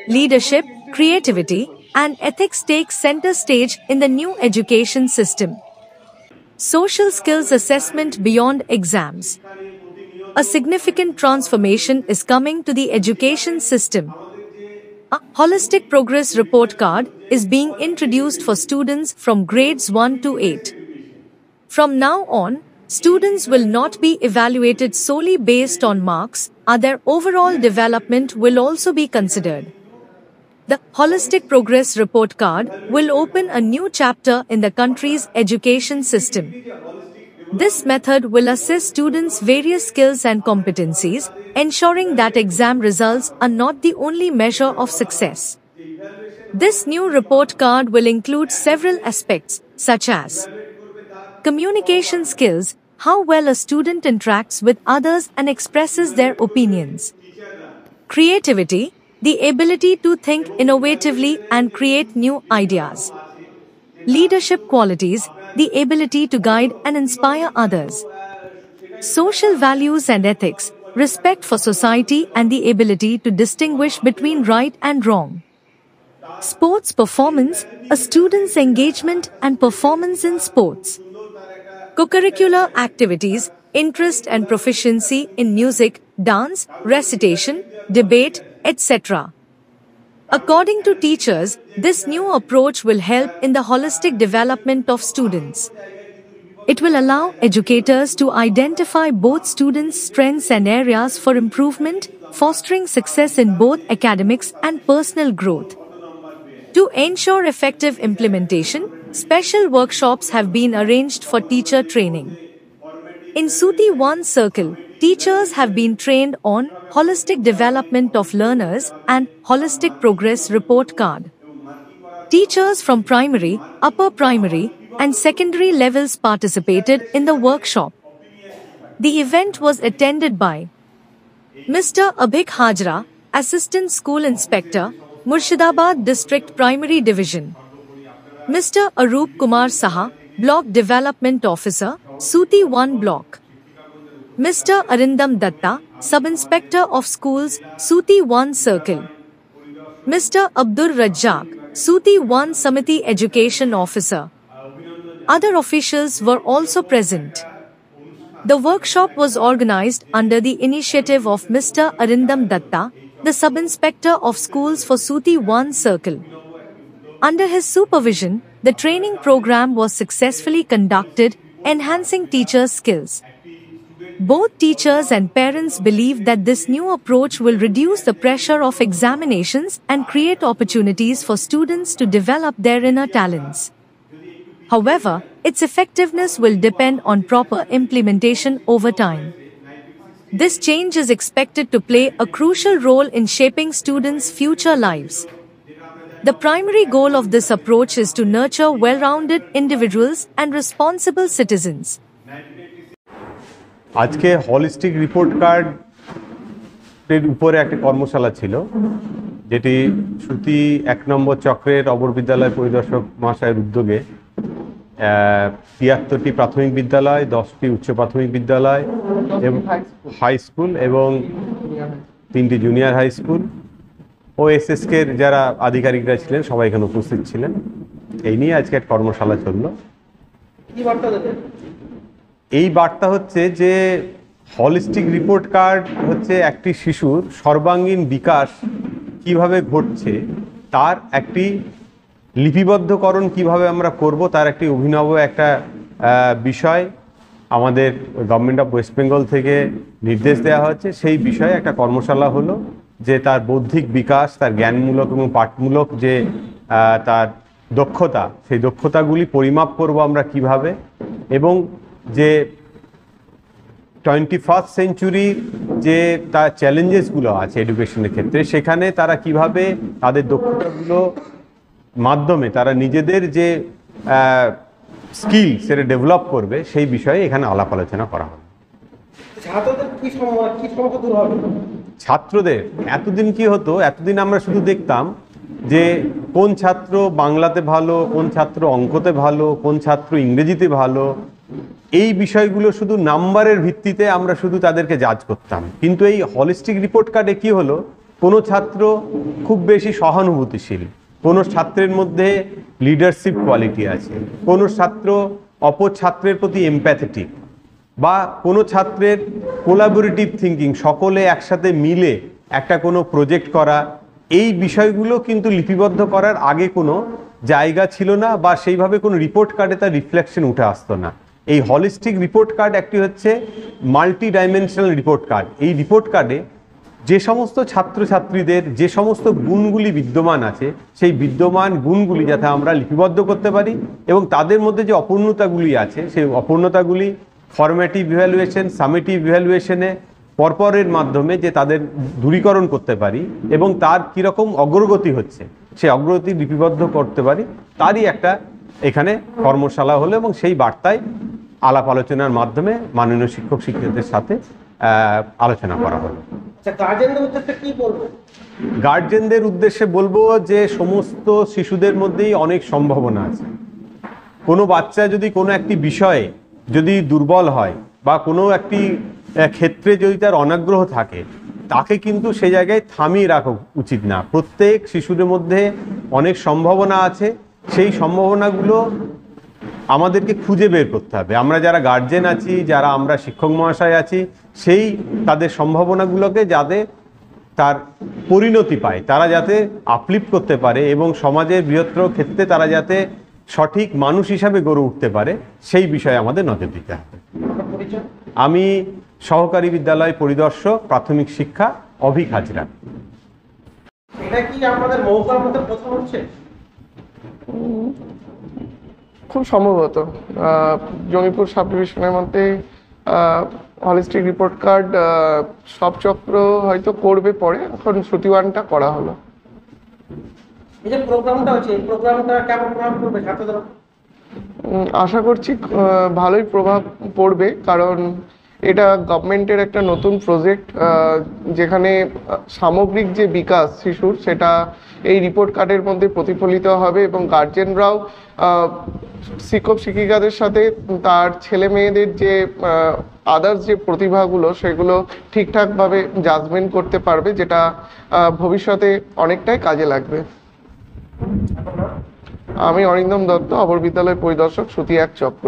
leadership, creativity, and ethics take center stage in the new education system. Social skills assessment beyond exams. A significant transformation is coming to the education system. A holistic progress report card is being introduced for students from grades 1 to 8. From now on, students will not be evaluated solely based on marks, their overall development will also be considered. The Holistic Progress Report Card will open a new chapter in the country's education system. This method will assess students' various skills and competencies, ensuring that exam results are not the only measure of success. This new report card will include several aspects, such as communication skills, how well a student interacts with others and expresses their opinions. Creativity, the ability to think innovatively and create new ideas. Leadership qualities, the ability to guide and inspire others. Social values and ethics, respect for society and the ability to distinguish between right and wrong. Sports performance, a student's engagement and performance in sports. Co-curricular activities, interest and proficiency in music, dance, recitation, debate, etc. According to teachers, this new approach will help in the holistic development of students. It will allow educators to identify both students' strengths and areas for improvement, fostering success in both academics and personal growth. To ensure effective implementation, special workshops have been arranged for teacher training. In Suti 1 Circle, teachers have been trained on holistic development of learners and holistic progress report card. Teachers from primary, upper primary, and secondary levels participated in the workshop. The event was attended by Mr. Abhik Hajra, Assistant School Inspector, Murshidabad District Primary Division; Mr. Arup Kumar Saha, Block Development Officer, Suti 1 Block; Mr. Arindam Datta, Sub-Inspector of Schools, Suti 1 Circle; Mr. Abdur Razzaq, Suti 1 Samiti Education Officer. Other officials were also present. The workshop was organized under the initiative of Mr. Arindam Datta, the Sub-Inspector of Schools for Suti 1 Circle. Under his supervision, the training program was successfully conducted, enhancing teachers' skills. Both teachers and parents believe that this new approach will reduce the pressure of examinations and create opportunities for students to develop their inner talents. However, its effectiveness will depend on proper implementation over time. This change is expected to play a crucial role in shaping students' future lives. The primary goal of this approach is to nurture well-rounded individuals and responsible citizens. আজকে holistic report কার্ডের উপরে একটা কর্মশালা ছিল, যেটি সুতি 1 নম্বর চক্রের অবর বিদ্যালয় পরিদর্শক মহাশয়ের উদ্যোগে ৭৩টি প্রাথমিক বিদ্যালয়, 10টি উচ্চ প্রাথমিক বিদ্যালয় এবং হাই স্কুল এবং 3টি জুনিয়র হাই স্কুল ও এসএসকের যারা আধিকারিকরা ছিলেন সবাই এখানে উপস্থিত ছিলেন। এই নিয়ে আজকে একটা কর্মশালা চলল। এই বার্তা হচ্ছে যে হলিস্টিক রিপোর্ট কার্ড হচ্ছে একটি শিশুর সর্বাঙ্গীন বিকাশ কিভাবে ঘটছে তার একটি লিপিবদ্ধকরণ কিভাবে আমরা করব তার একটি অভিনব একটা বিষয় আমাদের গভর্নমেন্ট অফ ওয়েস্ট বেঙ্গল থেকে নির্দেশ দেওয়া হচ্ছে। সেই বিষয়ে একটা কর্মশালা হলো যে তার বৌদ্ধিক বিকাশ, তার জ্ঞানমূলক এবং পাঠমূলক যে তার দক্ষতা, সেই দক্ষতাগুলি পরিমাপ করব আমরা কিভাবে, এবং যে 21st সেঞ্চুরির যে তার চ্যালেঞ্জেসগুলো আছে এডুকেশনের ক্ষেত্রে সেখানে তারা কিভাবে তাদের দক্ষতাগুলো মাধ্যমে তারা নিজেদের যে স্কিল সেটা ডেভেলপ করবে সেই বিষয়ে এখানে আলাপ আলোচনা করা হবে। ছাত্রদের এতদিন কি হতো, এতদিন আমরা শুধু দেখতাম যে কোন ছাত্র বাংলাতে ভালো, কোন ছাত্র অঙ্কতে ভালো, কোন ছাত্র ইংরেজিতে ভালো, এই বিষয়গুলো শুধু নাম্বারের ভিত্তিতে আমরা শুধু তাদেরকে জাজ করতাম। কিন্তু এই হলিস্টিক রিপোর্ট কার্ডে কি হলো, কোনো ছাত্র খুব বেশি সহানুভূতিশীল, কোনো ছাত্রের মধ্যে লিডারশিপ কোয়ালিটি আছে, কোনো ছাত্র অপর ছাত্রের প্রতি এমপ্যাথেটিক, বা কোনো ছাত্রের কোলাবোরেটিভ থিঙ্কিং, সকলে একসাথে মিলে একটা কোনো প্রজেক্ট করা, এই বিষয়গুলো কিন্তু লিপিবদ্ধ করার আগে কোনো জায়গা ছিল না, বা সেইভাবে কোনো রিপোর্ট কার্ডে তার রিফ্লেকশন উঠে আসতো না। এই হলিস্টিক রিপোর্ট কার্ড একটি হচ্ছে মাল্টি ডাইমেনশনাল রিপোর্ট কার্ড। এই রিপোর্ট কার্ডে যে সমস্ত ছাত্রছাত্রীদের যে সমস্ত গুণগুলি বিদ্যমান আছে, সেই বিদ্যমান গুণগুলি যাতে আমরা লিপিবদ্ধ করতে পারি, এবং তাদের মধ্যে যে অপূর্ণতাগুলি আছে সেই অপূর্ণতাগুলি ফরম্যাটিভ ইভ্যালুয়েশন, সামেটিভ ইভ্যালুয়েশনে পরপরের মাধ্যমে যে তাদের দূরীকরণ করতে পারি, এবং তার কীরকম অগ্রগতি হচ্ছে সেই অগ্রগতি লিপিবদ্ধ করতে পারি, তারই একটা এখানে কর্মশালা হলো, এবং সেই বার্তায় আলাপ আলোচনার মাধ্যমে মাননীয় শিক্ষক শিক্ষকদের সাথে আলোচনা করা হলো। গার্জেনদের উদ্দেশ্যে বলবো যে সমস্ত শিশুদের মধ্যেই অনেক সম্ভাবনা আছে। কোনো বাচ্চা যদি কোনো একটি বিষয়ে যদি দুর্বল হয় বা কোনো একটি ক্ষেত্রে যদি তার অনাগ্রহ থাকে, তাকে কিন্তু সেই জায়গায় থামিয়ে রাখা উচিত না। প্রত্যেক শিশুদের মধ্যে অনেক সম্ভাবনা আছে, সেই সম্ভাবনাগুলো আমাদেরকে খুঁজে বের করতে হবে। আমরা যারা গার্জেন আছি, যারা আমরা শিক্ষক মহাশয় আছি, সেই তাদের সম্ভাবনাগুলোকে যাতে তার পরিণতি পায়, তারা যাতে আপলিফ্ট করতে পারে এবং সমাজের বৃহত্তর ক্ষেত্রে তারা যাতে সঠিক মানুষ হিসাবে গড়ে উঠতে পারে, সেই বিষয়ে আমাদের নজর দিতে হবে। আমি সহকারী বিদ্যালয় পরিদর্শক, প্রাথমিক শিক্ষা, অভিক হাজরা। এটা কি আমাদের মহকুমার মধ্যে প্রথম হচ্ছে? খুব সম্ভবত জঙ্গিপুর সাব ডিভিশনের মধ্যে হলিস্টিক রিপোর্ট কার্ড সব চক্র হয়তো করবে পরে, এখন শ্রুতিওয়ানটা করা হলো। এই যে প্রোগ্রামটা হচ্ছে, এই প্রোগ্রামটা কেমন প্রভাব পড়বে ছাত্রদের? আশা করছি ভালোই প্রভাব পড়বে, কারণ এটা গভর্নমেন্টের একটা নতুন প্রজেক্ট, যেখানে সামগ্রিক যে বিকাশ শিশুর সেটা এই রিপোর্ট কার্ডের মধ্যে প্রতিফলিত হবে, এবং গার্জেনরাও শিক্ষক শিক্ষিকাদের সাথে তার ছেলে মেয়েদের যে আদার্স যে প্রতিভাগুলো সেগুলো ঠিকঠাকভাবে জাজমেন্ট করতে পারবে, যেটা ভবিষ্যতে অনেকটাই কাজে লাগবে। আমি অরিন্দম দত্ত, অপর বিদ্যালয় পরিদর্শক, শ্রুতি 1 চক্র।